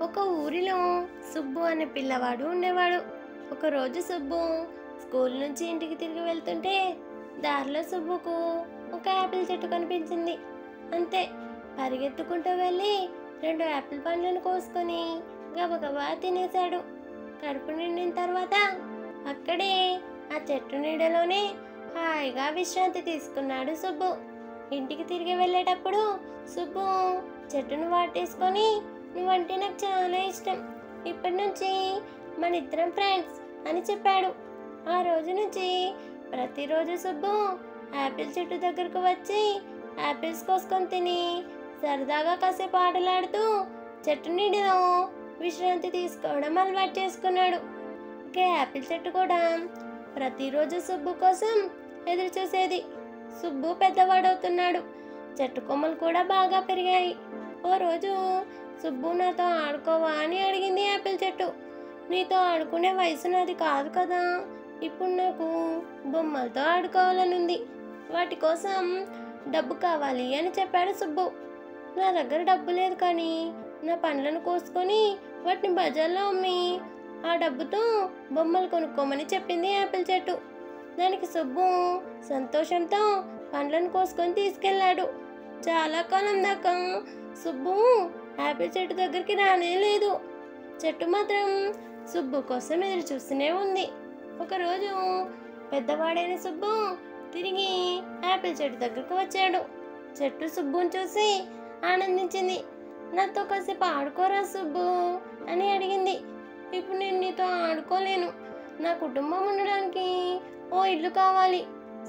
ఒక ఊరిలో సుబ్బు అనే పిల్లవాడు ఉండేవాడు. ఒకరోజు సుబ్బు స్కూల్ నుంచి ఇంటికి తిరిగి వెళ్తుంటే దారిలో సుబ్బుకు ఒక యాపిల్ చెట్టు కనిపించింది. అంతే, పరిగెత్తుకుంటూ వెళ్ళి 2 యాపిల్ పండ్లను కోసుకొని గబగబా తినేశాడు. కడుపు నిండిన తర్వాత అక్కడే ఆ చెట్టు నీడలోనే హాయిగా విశ్రాంతి తీసుకున్నాడు సుబ్బు. ఇంటికి తిరిగి వెళ్ళేటప్పుడు సుబ్బు చెట్టును వాటేసుకొని, నువ్వంటే నాకు చాలా ఇష్టం, ఇప్పటి నుంచి మన ఇద్దరం ఫ్రెండ్స్ అని చెప్పాడు. ఆ రోజు నుంచి ప్రతిరోజు సుబ్బు యాపిల్ చెట్టు దగ్గరకు వచ్చి యాపిల్స్ కోసుకొని తిని సరదాగా కాసేపు ఆటలాడుతూ చెట్టు నీడలో విశ్రాంతి తీసుకోవడం అలవాటు చేసుకున్నాడు. ఇక యాపిల్ చెట్టు కూడా ప్రతిరోజు సుబ్బు కోసం ఎదురు చూసేది. సుబ్బు పెద్దవాడవుతున్నాడు, చెట్టు కొమ్మలు కూడా బాగా పెరిగాయి. ఓ రోజు సుబ్బు నాతో ఆడుకోవా అని అడిగింది యాపిల్ చెట్టు. నీతో ఆడుకునే వయసు నాది కాదు కదా, ఇప్పుడు నాకు బొమ్మలతో ఆడుకోవాలనుంది, వాటి కోసం డబ్బు కావాలి అని చెప్పాడు సుబ్బు. నా దగ్గర డబ్బు లేదు, కానీ నా పండ్లను కోసుకొని వాటిని బజార్లో అమ్మి ఆ డబ్బుతో బొమ్మలు కొనుక్కోమని చెప్పింది యాపిల్ చెట్టు. దానికి సుబ్బు సంతోషంతో పండ్లను కోసుకొని తీసుకెళ్ళాడు. చాలా కాలం దాకా సుబ్బు యాపిల్ చెట్టు దగ్గరికి రానే లేదు. చెట్టు మాత్రం సుబ్బు కోసం ఎదురు చూస్తూనే ఉంది. ఒకరోజు పెద్దవాడైన సుబ్బు తిరిగి యాపిల్ చెట్టు దగ్గరకు వచ్చాడు. చెట్టు సుబ్బుని చూసి ఆనందించింది. నాతో కాసేపు ఆడుకోరా సుబ్బు అని అడిగింది. ఇప్పుడు నేను నీతో ఆడుకోలేను, నా కుటుంబం ఉండడానికి ఓ ఇల్లు కావాలి,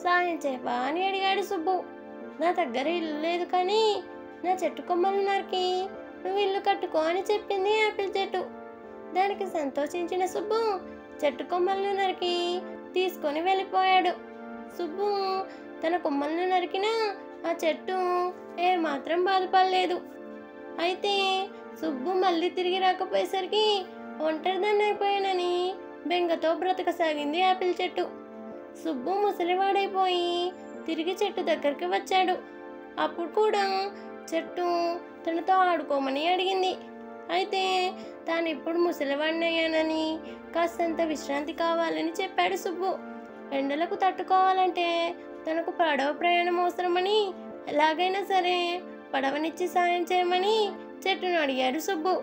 సాయం చేయవా అని అడిగాడు సుబ్బు. నా దగ్గర ఇల్లు లేదు, కానీ నా చెట్టు కొమ్మలు నరికి నువ్వు ఇల్లు కట్టుకో అని చెప్పింది యాపిల్ చెట్టు. దానికి సంతోషించిన సుబ్బు చెట్టు కొమ్మలను నరికి తీసుకొని వెళ్ళిపోయాడు. సుబ్బు తన కొమ్మలను నరికిన ఆ చెట్టు ఏమాత్రం బాధపడలేదు. అయితే సుబ్బు మళ్ళీ తిరిగి రాకపోయేసరికి ఒంటరిదాన్ని అయిపోయానని బెంగతో బ్రతకసాగింది యాపిల్ చెట్టు. సుబ్బు ముసలివాడైపోయి తిరిగి చెట్టు దగ్గరికి వచ్చాడు. అప్పుడు కూడా చెట్టు తనతో ఆడుకోమని అడిగింది. అయితే తాను ఇప్పుడు ముసలివాడిని అయ్యానని కాస్తంత విశ్రాంతి కావాలని చెప్పాడు సుబ్బు. ఎండలకు తట్టుకోవాలంటే తనకు పడవ ప్రయాణం అవసరమని, ఎలాగైనా సరే పడవనిచ్చి సాయం చేయమని చెట్టును అడిగాడు సుబ్బు.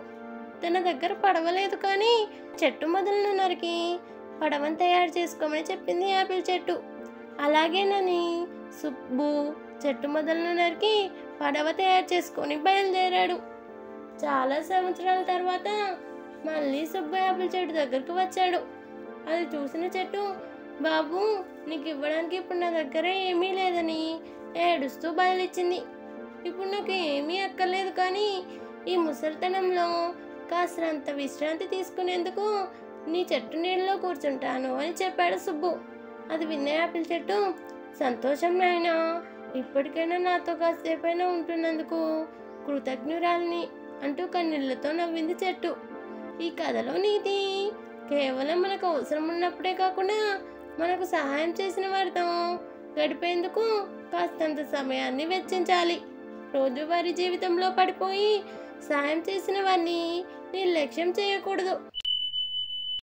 తన దగ్గర పడవలేదు, కానీ చెట్టు మొదలను నరికి పడవను తయారు చేసుకోమని చెప్పింది యాపిల్ చెట్టు. అలాగేనని సుబ్బు చెట్టు మొదలను నరికి పడవ తయారు చేసుకొని బయలుదేరాడు. చాలా సంవత్సరాల తర్వాత మళ్ళీ సుబ్బు యాపిల్ చెట్టు దగ్గరకు వచ్చాడు. అది చూసిన చెట్టు, బాబు, నీకు ఇవ్వడానికి ఇప్పుడు నా దగ్గర ఏమీ లేదని ఏడుస్తూ బయలుచ్చింది. ఇప్పుడు నాకు ఏమీ అక్కర్లేదు, కానీ ఈ ముసలితనంలో కాస్తంత విశ్రాంతి తీసుకునేందుకు నీ చెట్టు నీళ్ళలో కూర్చుంటాను అని చెప్పాడు సుబ్బు. అది విన్న యాపిల్ చెట్టు, సంతోషం నాయనా, ఇప్పటికైనా నాతో కాసేపైనా ఉంటున్నందుకు కృతజ్ఞురాలిని అంటూ కన్నీళ్లతో నవ్వింది చెట్టు. ఈ కథలో నీతి కేవలం మనకు అవసరం ఉన్నప్పుడే కాకుండా మనకు సహాయం చేసిన వారితో గడిపేందుకు కాస్తంత సమయాన్ని వెచ్చించాలి. రోజువారీ జీవితంలో పడిపోయి సాయం చేసిన వారిని నిర్లక్ష్యం చేయకూడదు.